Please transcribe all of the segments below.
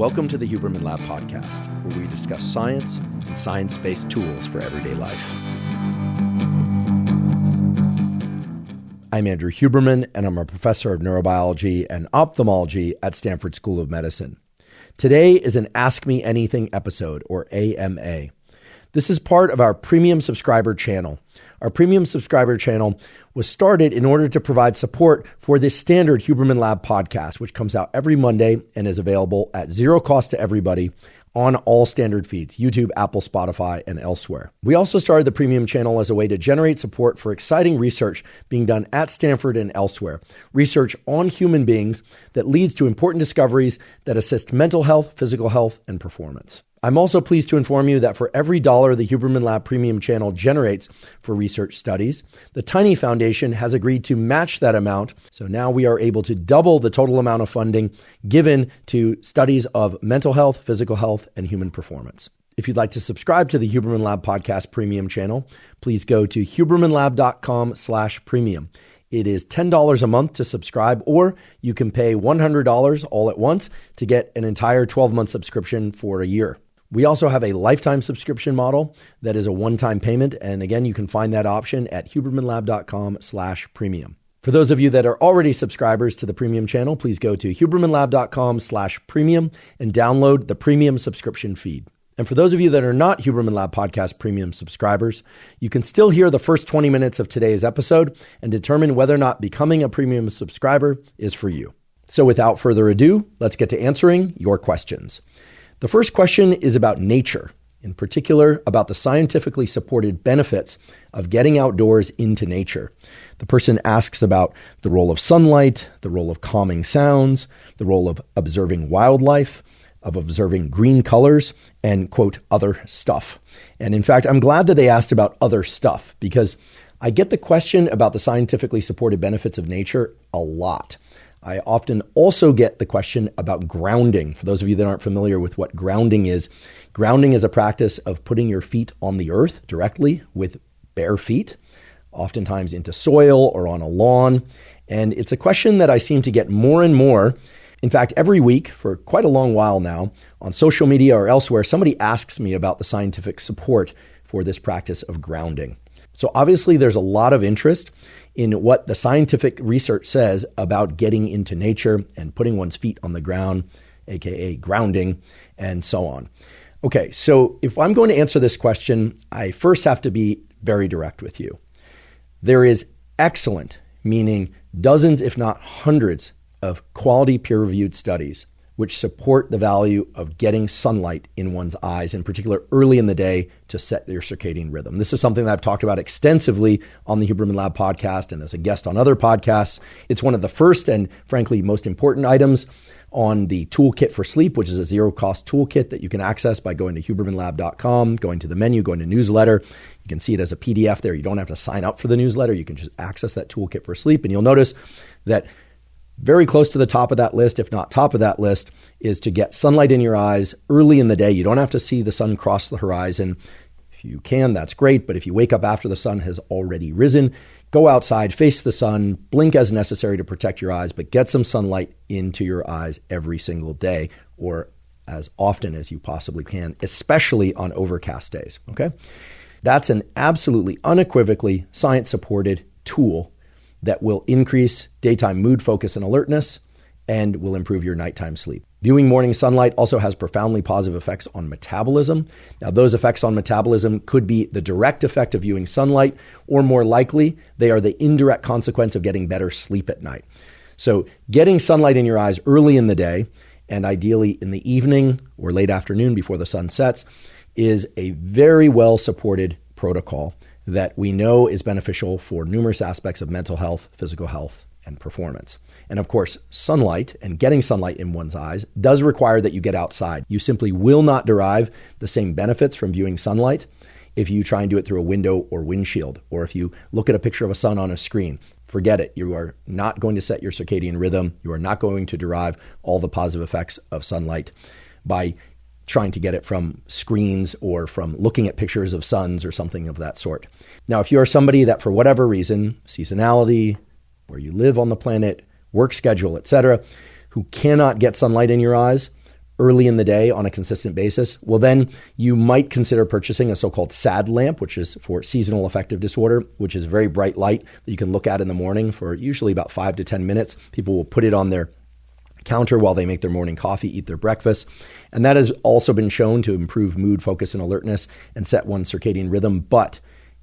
Welcome to the Huberman Lab podcast, where we discuss science and science-based tools for everyday life. I'm Andrew Huberman, and I'm a professor of neurobiology and ophthalmology at Stanford School of Medicine. Today is an Ask Me Anything episode, or AMA. This is part of our premium subscriber channel. Our premium subscriber channel was started in order to provide support for this standard Huberman Lab podcast, which comes out every Monday and is available at zero cost to everybody on all standard feeds, YouTube, Apple, Spotify, and elsewhere. We also started the premium channel as a way to generate support for exciting research being done at Stanford and elsewhere, research on human beings that leads to important discoveries that assist mental health, physical health, and performance. I'm also pleased to inform you that for every dollar the Huberman Lab Premium channel generates for research studies, the Tiny Foundation has agreed to match that amount. So now we are able to double the total amount of funding given to studies of mental health, physical health, and human performance. If you'd like to subscribe to the Huberman Lab Podcast Premium channel, please go to hubermanlab.com/premium. It is $10 a month to subscribe, or you can pay $100 all at once to get an entire 12-month subscription for a year. We also have a lifetime subscription model that is a one-time payment. And again, you can find that option at hubermanlab.com/premium. For those of you that are already subscribers to the premium channel, please go to hubermanlab.com/premium and download the premium subscription feed. And for those of you that are not Huberman Lab Podcast Premium subscribers, you can still hear the first 20 minutes of today's episode and determine whether or not becoming a premium subscriber is for you. So without further ado, let's get to answering your questions. The first question is about nature, in particular about the scientifically supported benefits of getting outdoors into nature. The person asks about the role of sunlight, the role of calming sounds, the role of observing wildlife, of observing green colors, and, quote, other stuff. And in fact, I'm glad that they asked about other stuff, because I get the question about the scientifically supported benefits of nature a lot. I often also get the question about grounding. For those of you that aren't familiar with what grounding is a practice of putting your feet on the earth directly with bare feet, oftentimes into soil or on a lawn. And it's a question that I seem to get more and more. In fact, every week for quite a long while now, on social media or elsewhere, somebody asks me about the scientific support for this practice of grounding. So obviously there's a lot of interest in what the scientific research says about getting into nature and putting one's feet on the ground, aka grounding, and so on. Okay, so if I'm going to answer this question, I first have to be very direct with you. There is excellent, meaning dozens, if not hundreds, of quality peer-reviewed studies which support the value of getting sunlight in one's eyes, in particular early in the day, to set their circadian rhythm. This is something that I've talked about extensively on the Huberman Lab podcast and as a guest on other podcasts. It's one of the first and frankly most important items on the Toolkit for Sleep, which is a zero-cost toolkit that you can access by going to hubermanlab.com, going to the menu, going to newsletter. You can see it as a PDF there. You don't have to sign up for the newsletter. You can just access that Toolkit for Sleep, and you'll notice that very close to the top of that list, if not top of that list, is to get sunlight in your eyes early in the day. You don't have to see the sun cross the horizon. If you can, that's great. But if you wake up after the sun has already risen, go outside, face the sun, blink as necessary to protect your eyes, but get some sunlight into your eyes every single day, or as often as you possibly can, especially on overcast days. Okay? That's an absolutely unequivocally science-supported tool that will increase daytime mood, focus, and alertness, and will improve your nighttime sleep. Viewing morning sunlight also has profoundly positive effects on metabolism. Now, those effects on metabolism could be the direct effect of viewing sunlight, or more likely, they are the indirect consequence of getting better sleep at night. So getting sunlight in your eyes early in the day, and ideally in the evening or late afternoon before the sun sets, is a very well-supported protocol that we know is beneficial for numerous aspects of mental health, physical health, and performance. And of course, sunlight and getting sunlight in one's eyes does require that you get outside. You simply will not derive the same benefits from viewing sunlight if you try and do it through a window or windshield, or if you look at a picture of a sun on a screen. Forget it. You are not going to set your circadian rhythm. You are not going to derive all the positive effects of sunlight by trying to get it from screens or from looking at pictures of suns or something of that sort. Now, if you are somebody that for whatever reason, seasonality, where you live on the planet, work schedule, etc., who cannot get sunlight in your eyes early in the day on a consistent basis, well, then you might consider purchasing a so-called SAD lamp, which is for seasonal affective disorder, which is a very bright light that you can look at in the morning for usually about 5 to 10 minutes. People will put it on their counter while they make their morning coffee, eat their breakfast. And that has also been shown to improve mood, focus, and alertness and set one's circadian rhythm, but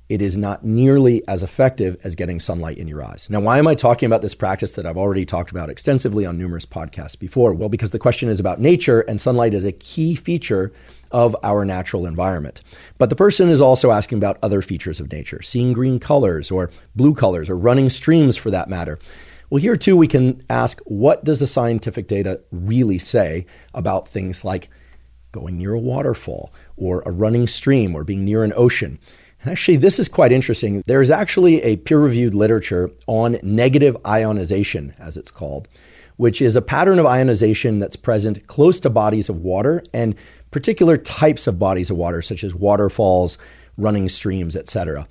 it is not nearly as effective as getting sunlight in your eyes. Now, why am I talking about this practice that I've already talked about extensively on numerous podcasts before? Well, because the question is about nature, and sunlight is a key feature of our natural environment. But the person is also asking about other features of nature, seeing green colors or blue colors or running streams for that matter. Well, here too, we can ask, what does the scientific data really say about things like going near a waterfall or a running stream or being near an ocean? And actually, this is quite interesting. There is actually a peer-reviewed literature on negative ionization, as it's called, which is a pattern of ionization that's present close to bodies of water and particular types of bodies of water, such as waterfalls, running streams, etc.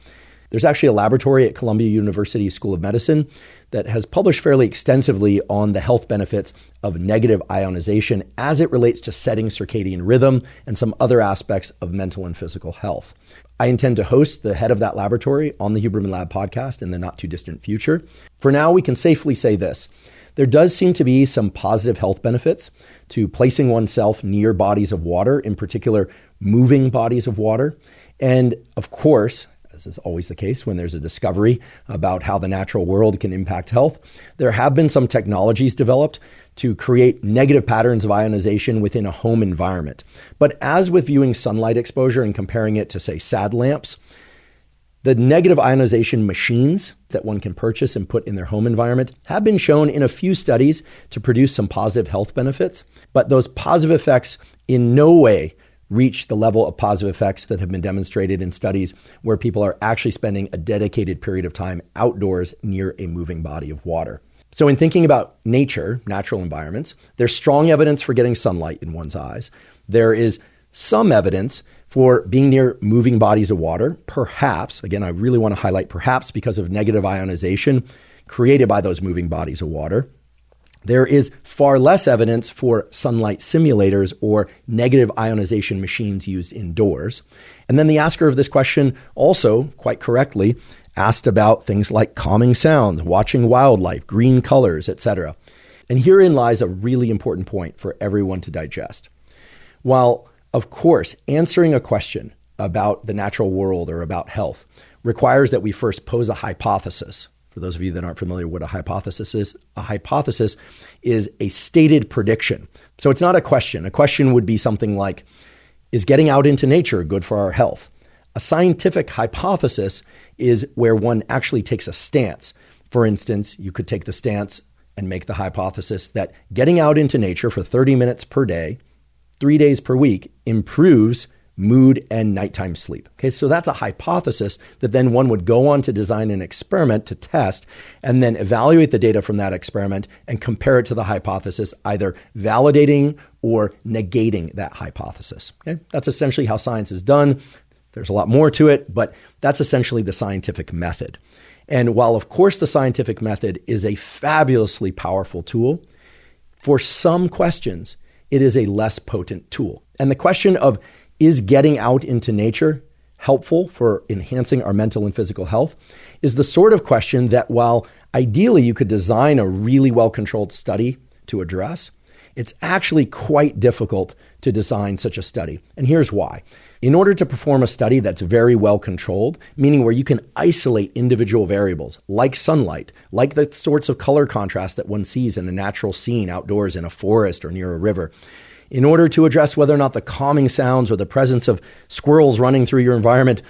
There's actually a laboratory at Columbia University School of Medicine that has published fairly extensively on the health benefits of negative ionization as it relates to setting circadian rhythm and some other aspects of mental and physical health. I intend to host the head of that laboratory on the Huberman Lab podcast in the not too distant future. For now, we can safely say this. There does seem to be some positive health benefits to placing oneself near bodies of water, in particular, moving bodies of water. And of course, as is always the case when there's a discovery about how the natural world can impact health, there have been some technologies developed to create negative patterns of ionization within a home environment. But as with viewing sunlight exposure and comparing it to, say, SAD lamps, the negative ionization machines that one can purchase and put in their home environment have been shown in a few studies to produce some positive health benefits, but those positive effects in no way reach the level of positive effects that have been demonstrated in studies where people are actually spending a dedicated period of time outdoors near a moving body of water. So in thinking about nature, natural environments, there's strong evidence for getting sunlight in one's eyes. There is some evidence for being near moving bodies of water, perhaps, again, I really want to highlight perhaps because of negative ionization created by those moving bodies of water. There is far less evidence for sunlight simulators or negative ionization machines used indoors. And then the asker of this question also, quite correctly, asked about things like calming sounds, watching wildlife, green colors, etc. And herein lies a really important point for everyone to digest. While, of course, answering a question about the natural world or about health requires that we first pose a hypothesis. For those of you that aren't familiar with what a hypothesis is a stated prediction. So it's not a question. A question would be something like, is getting out into nature good for our health? A scientific hypothesis is where one actually takes a stance. For instance, you could take the stance and make the hypothesis that getting out into nature for 30 minutes per day, 3 days per week, improves mood and nighttime sleep. Okay, so that's a hypothesis that then one would go on to design an experiment to test and then evaluate the data from that experiment and compare it to the hypothesis, either validating or negating that hypothesis. Okay, that's essentially how science is done. There's a lot more to it, but that's essentially the scientific method. And while, of course, the scientific method is a fabulously powerful tool, for some questions, it is a less potent tool. And the question of, is getting out into nature helpful for enhancing our mental and physical health, is the sort of question that, while ideally you could design a really well-controlled study to address, it's actually quite difficult to design such a study. And here's why. In order to perform a study that's very well controlled, meaning where you can isolate individual variables like sunlight, like the sorts of color contrast that one sees in a natural scene outdoors in a forest or near a river, in order to address whether or not the calming sounds or the presence of squirrels running through your environment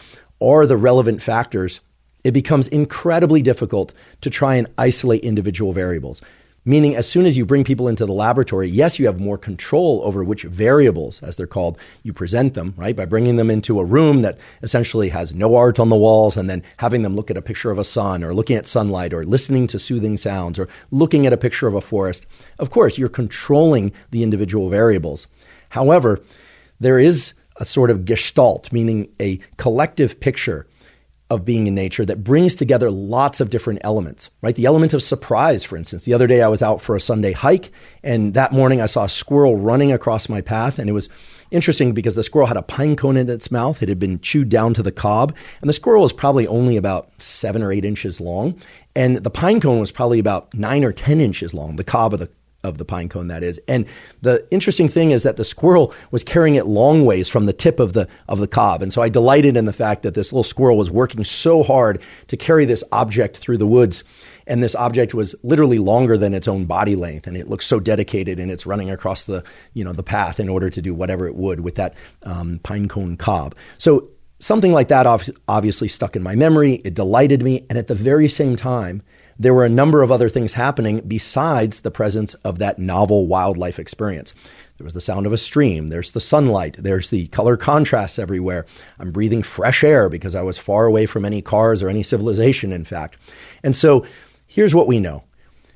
are the relevant factors, it becomes incredibly difficult to try and isolate individual variables. Meaning, as soon as you bring people into the laboratory, yes, you have more control over which variables, as they're called, you present them, right? By bringing them into a room that essentially has no art on the walls and then having them look at a picture of a sun or looking at sunlight or listening to soothing sounds or looking at a picture of a forest. Of course, you're controlling the individual variables. However, there is a sort of gestalt, meaning a collective picture of being in nature that brings together lots of different elements, right? The element of surprise, for instance. The other day I was out for a Sunday hike, and that morning I saw a squirrel running across my path, and it was interesting because the squirrel had a pine cone in its mouth. It had been chewed down to the cob, and the squirrel was probably only about 7 or 8 inches long, and the pine cone was probably about 9 or 10 inches long, the cob of the pine cone, that is. And the interesting thing is that the squirrel was carrying it long ways from the tip of the cob. And so I delighted in the fact that this little squirrel was working so hard to carry this object through the woods. And this object was literally longer than its own body length. And it looked so dedicated, and it's running across the path in order to do whatever it would with that pine cone cob. So something like that obviously stuck in my memory. It delighted me. And at the very same time, there were a number of other things happening besides the presence of that novel wildlife experience. There was the sound of a stream. There's the sunlight. There's the color contrasts everywhere. I'm breathing fresh air because I was far away from any cars or any civilization, in fact. And so here's what we know.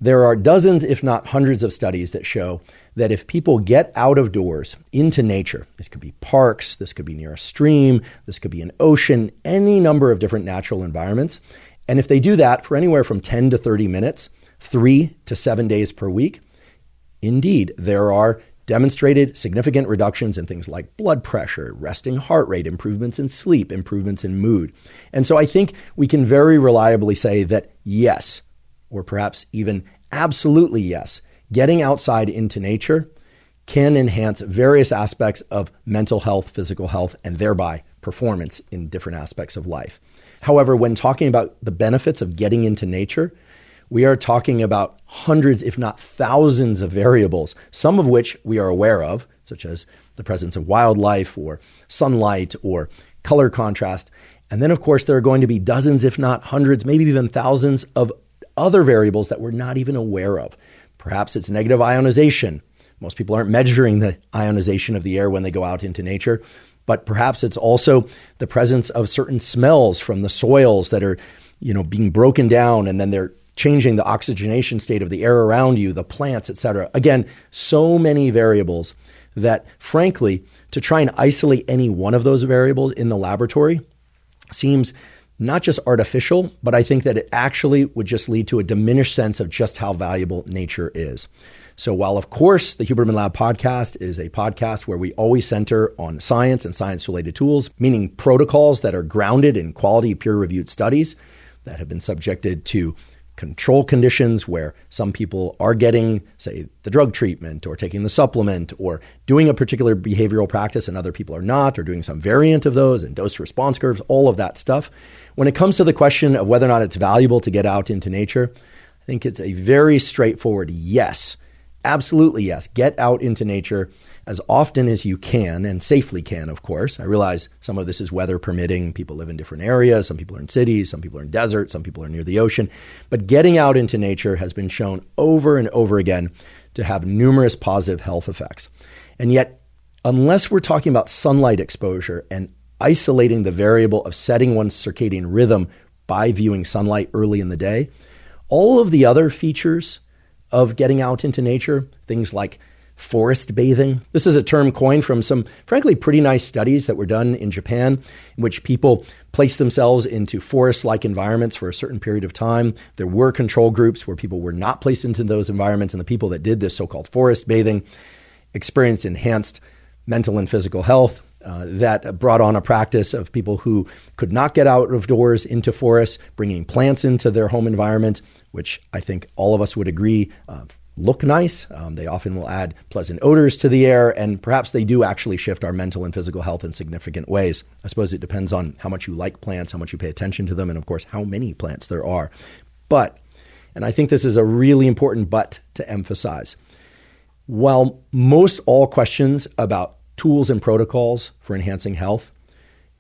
There are dozens, if not hundreds of studies that show that if people get out of doors into nature, this could be parks, this could be near a stream, this could be an ocean, any number of different natural environments, and if they do that for anywhere from 10 to 30 minutes, 3 to 7 days per week, indeed, there are demonstrated significant reductions in things like blood pressure, resting heart rate, improvements in sleep, improvements in mood. And so I think we can very reliably say that yes, or perhaps even absolutely yes, getting outside into nature can enhance various aspects of mental health, physical health, and thereby performance in different aspects of life. However, when talking about the benefits of getting into nature, we are talking about hundreds, if not thousands of variables, some of which we are aware of, such as the presence of wildlife or sunlight or color contrast. And then, of course, there are going to be dozens, if not hundreds, maybe even thousands of other variables that we're not even aware of. Perhaps it's negative ionization. Most people aren't measuring the ionization of the air when they go out into nature. But perhaps it's also the presence of certain smells from the soils that are, being broken down, and then they're changing the oxygenation state of the air around you, the plants, et cetera. Again, so many variables that, frankly, to try and isolate any one of those variables in the laboratory seems not just artificial, but I think that it actually would just lead to a diminished sense of just how valuable nature is. So while, of course, the Huberman Lab podcast is a podcast where we always center on science and science-related tools, meaning protocols that are grounded in quality peer-reviewed studies that have been subjected to control conditions where some people are getting, say, the drug treatment or taking the supplement or doing a particular behavioral practice and other people are not, or doing some variant of those, and dose response curves, all of that stuff. When it comes to the question of whether or not it's valuable to get out into nature, I think it's a very straightforward yes. Absolutely, yes. Get out into nature as often as you can, and safely can, of course. I realize some of this is weather permitting. People live in different areas. Some people are in cities. Some people are in deserts. Some people are near the ocean. But getting out into nature has been shown over and over again to have numerous positive health effects. And yet, unless we're talking about sunlight exposure and isolating the variable of setting one's circadian rhythm by viewing sunlight early in the day, all of the other features of getting out into nature, things like forest bathing. This is a term coined from some, frankly, pretty nice studies that were done in Japan, in which people placed themselves into forest-like environments for a certain period of time. There were control groups where people were not placed into those environments, and the people that did this so-called forest bathing experienced enhanced mental and physical health. That brought on a practice of people who could not get out of doors into forests, bringing plants into their home environment, which I think all of us would agree look nice. They often will add pleasant odors to the air, and perhaps they do actually shift our mental and physical health in significant ways. I suppose it depends on how much you like plants, how much you pay attention to them, and of course, how many plants there are. But, and I think this is a really important but to emphasize, while most all questions about tools and protocols for enhancing health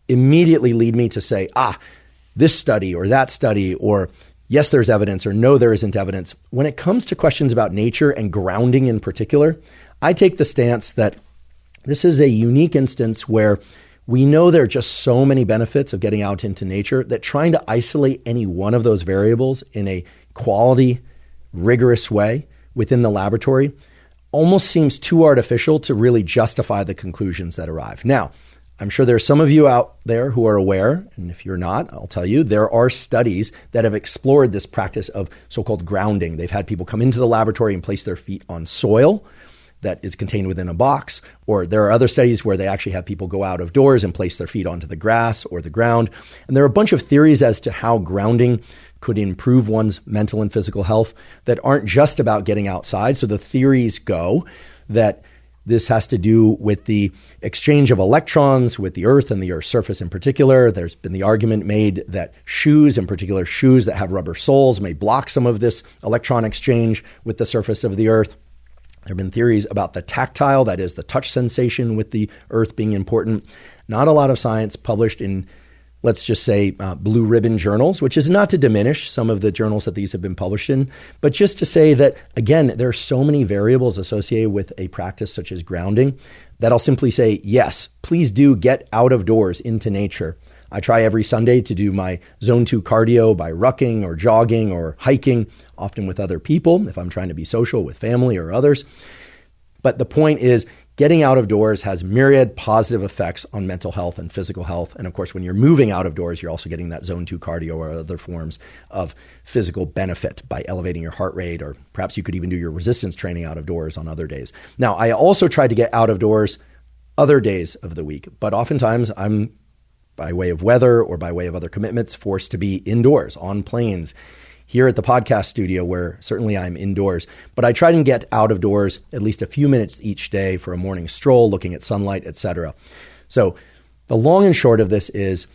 immediately lead me to say, this study or that study, or yes, there's evidence, or no, there isn't evidence. When it comes to questions about nature and grounding in particular, I take the stance that this is a unique instance where we know there are just so many benefits of getting out into nature that trying to isolate any one of those variables in a quality, rigorous way within the laboratory almost seems too artificial to really justify the conclusions that arrive. Now, I'm sure there's some of you out there who are aware, and if you're not, I'll tell you, there are studies that have explored this practice of so-called grounding. They've had people come into the laboratory and place their feet on soil that is contained within a box, or there are other studies where they actually have people go out of doors and place their feet onto the grass or the ground. And there are a bunch of theories as to how grounding could improve one's mental and physical health that aren't just about getting outside. So the theories go that this has to do with the exchange of electrons with the earth and the earth's surface in particular. There's been the argument made that shoes, in particular shoes that have rubber soles, may block some of this electron exchange with the surface of the earth. There have been theories about the tactile, that is the touch sensation with the earth being important. Not a lot of science published in, let's just say, blue ribbon journals, which is not to diminish some of the journals that these have been published in, but just to say that, again, there are so many variables associated with a practice such as grounding that I'll simply say, yes, please do get out of doors into nature. I try every Sunday to do my zone 2 cardio by rucking or jogging or hiking, often with other people if I'm trying to be social with family or others. But the point is, getting out of doors has myriad positive effects on mental health and physical health. And of course, when you're moving out of doors, you're also getting that zone 2 cardio or other forms of physical benefit by elevating your heart rate, or perhaps you could even do your resistance training out of doors on other days. Now, I also try to get out of doors other days of the week, but oftentimes I'm, by way of weather or by way of other commitments, forced to be indoors on planes, here at the podcast studio, where certainly I'm indoors. But I try to get out of doors at least a few minutes each day for a morning stroll, looking at sunlight, etc. So the long and short of this is,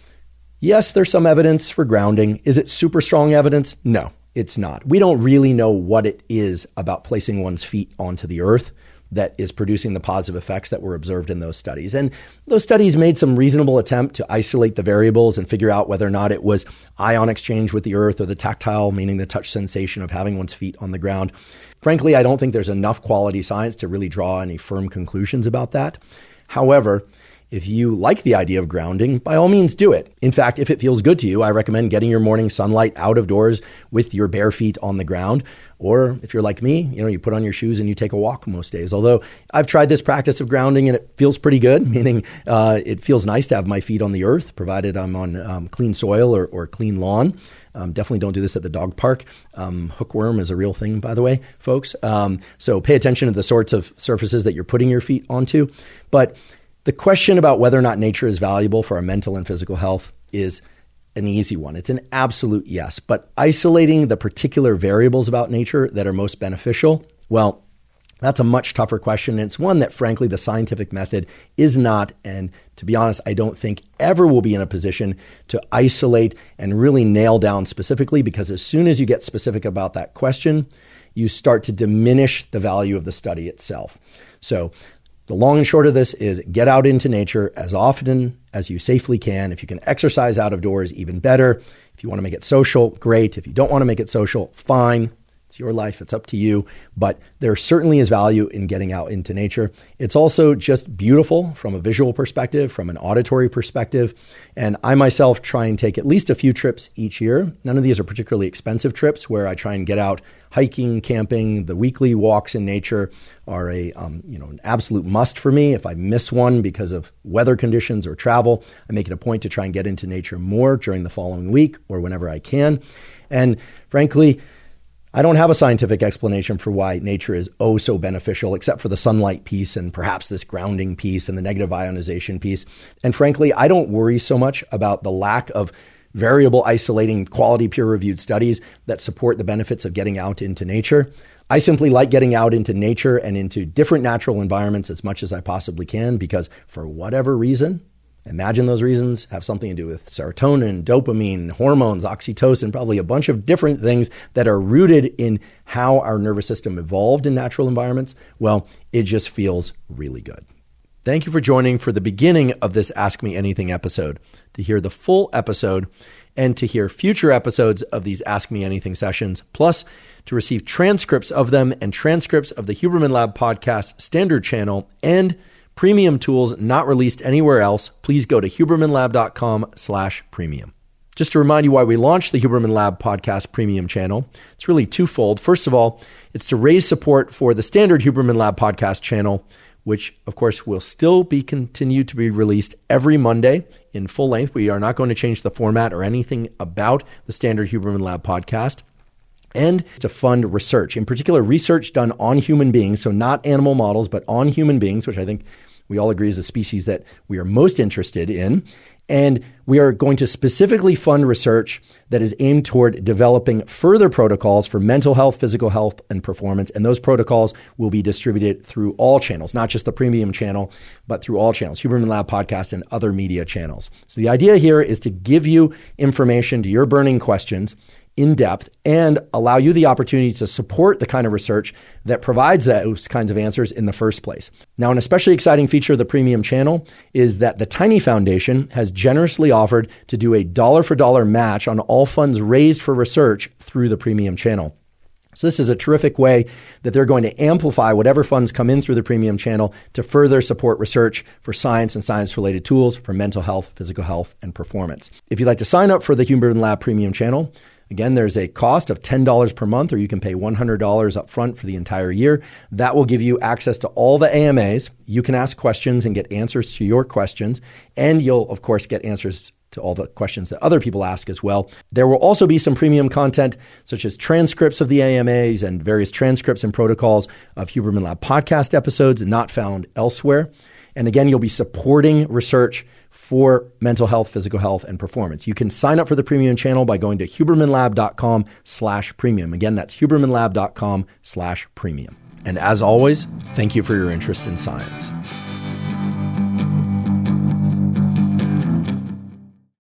yes, there's some evidence for grounding. Is it super strong evidence? No, it's not. We don't really know what it is about placing one's feet onto the earth that is producing the positive effects that were observed in those studies. And those studies made some reasonable attempt to isolate the variables and figure out whether or not it was ion exchange with the earth or the tactile, meaning the touch sensation of having one's feet on the ground. Frankly, I don't think there's enough quality science to really draw any firm conclusions about that. However, if you like the idea of grounding, by all means do it. In fact, if it feels good to you, I recommend getting your morning sunlight out of doors with your bare feet on the ground. Or if you're like me, you put on your shoes and you take a walk most days. Although I've tried this practice of grounding and it feels pretty good, meaning it feels nice to have my feet on the earth, provided I'm on clean soil or clean lawn. Definitely don't do this at the dog park. Hookworm is a real thing, by the way, folks. So pay attention to the sorts of surfaces that you're putting your feet onto. But the question about whether or not nature is valuable for our mental and physical health is an easy one. It's an absolute yes. But isolating the particular variables about nature that are most beneficial, well, that's a much tougher question. And it's one that, frankly, the scientific method is not, and to be honest, I don't think ever will be in a position to isolate and really nail down specifically, because as soon as you get specific about that question, you start to diminish the value of the study itself. So the long and short of this is get out into nature as often as you safely can. If you can exercise out of doors, even better. If you want to make it social, great. If you don't want to make it social, fine. It's your life. It's up to you. But there certainly is value in getting out into nature. It's also just beautiful from a visual perspective, from an auditory perspective. And I myself try and take at least a few trips each year. None of these are particularly expensive trips where I try and get out hiking, camping. The weekly walks in nature are an absolute must for me. If I miss one because of weather conditions or travel, I make it a point to try and get into nature more during the following week or whenever I can. And frankly, I don't have a scientific explanation for why nature is oh so beneficial, except for the sunlight piece and perhaps this grounding piece and the negative ionization piece. And frankly, I don't worry so much about the lack of variable isolating quality peer-reviewed studies that support the benefits of getting out into nature. I simply like getting out into nature and into different natural environments as much as I possibly can, because for whatever reason, imagine those reasons have something to do with serotonin, dopamine, hormones, oxytocin, probably a bunch of different things that are rooted in how our nervous system evolved in natural environments. Well, it just feels really good. Thank you for joining for the beginning of this Ask Me Anything episode. To hear the full episode and to hear future episodes of these Ask Me Anything sessions, plus to receive transcripts of them and transcripts of the Huberman Lab podcast standard channel and premium tools not released anywhere else, please go to hubermanlab.com/premium. Just to remind you why we launched the Huberman Lab podcast premium channel, it's really twofold. First of all, it's to raise support for the standard Huberman Lab podcast channel, which of course will still be continued to be released every Monday in full length. We are not going to change the format or anything about the standard Huberman Lab podcast. And to fund research, in particular, research done on human beings. So not animal models, but on human beings, which I think we all agree is a species that we are most interested in. And we are going to specifically fund research that is aimed toward developing further protocols for mental health, physical health, and performance. And those protocols will be distributed through all channels, not just the premium channel, but through all channels, Huberman Lab Podcast and other media channels. So the idea here is to give you information to your burning questions in depth and allow you the opportunity to support the kind of research that provides those kinds of answers in the first place. Now, an especially exciting feature of the premium channel is that the Tiny Foundation has generously offered to do a dollar-for-dollar match on all funds raised for research through the premium channel. So this is a terrific way that they're going to amplify whatever funds come in through the premium channel to further support research for science and science-related tools for mental health, physical health, and performance. If you'd like to sign up for the Huberman Lab Premium channel, again, there's a cost of $10 per month, or you can pay $100 up front for the entire year. That will give you access to all the AMAs. You can ask questions and get answers to your questions, and you'll, of course, get answers to all the questions that other people ask as well. There will also be some premium content, such as transcripts of the AMAs and various transcripts and protocols of Huberman Lab podcast episodes not found elsewhere. And again, you'll be supporting research for mental health, physical health, and performance. You can sign up for the premium channel by going to hubermanlab.com/premium. Again, that's hubermanlab.com/premium. And as always, thank you for your interest in science.